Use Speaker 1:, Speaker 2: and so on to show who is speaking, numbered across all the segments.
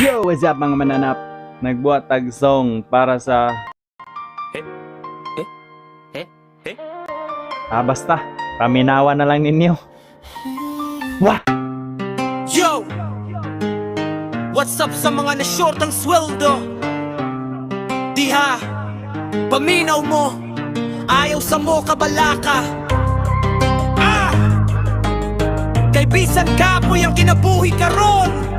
Speaker 1: Yo, what's up mga mananap? Nagbuhat tag song para sa basta, paminawa na lang ninyo. Wah!
Speaker 2: Yo! What's up sa mga na-short ang sweldo? Diha, paminaw mo, ayaw sa mo kabalaka. Kay bisan kapoy ang kinabuhi karon.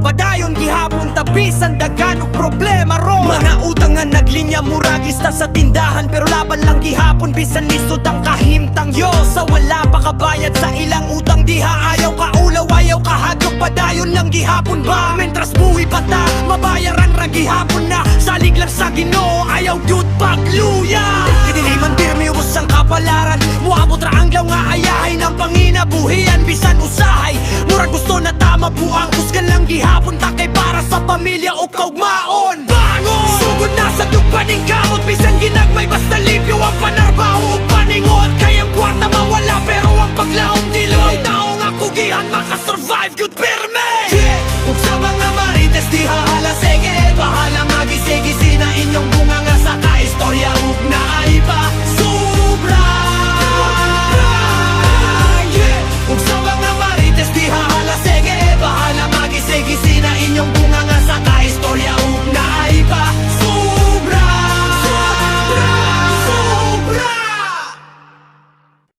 Speaker 2: Padayon gihapon tabisan dagano problema ron. Mga utang nga naglinya muragista sa tindahan, pero laban lang gihapon bisan lisod ang kahimtang. Yo, sa wala pa kabayad sa ilang utang diha, ayaw ka ulaw, ayaw ka hadlok, padayon lang gihapon ba? Mentras buhi pa ta, mabayaran ra gihapon na. Salig lang sa Ginoo, ayaw yut pagluya. Di man pirmi ubos ang kapalaran, muabot ra ang law nga ayahay ng panginabuhian bisan usahay. Murag gusto na tama buang kusgan lang gihapon ta kay para sa pamilya o kaugmaon. Bangon! Sugod na sa tugpaning kamot bisan ginagmay basta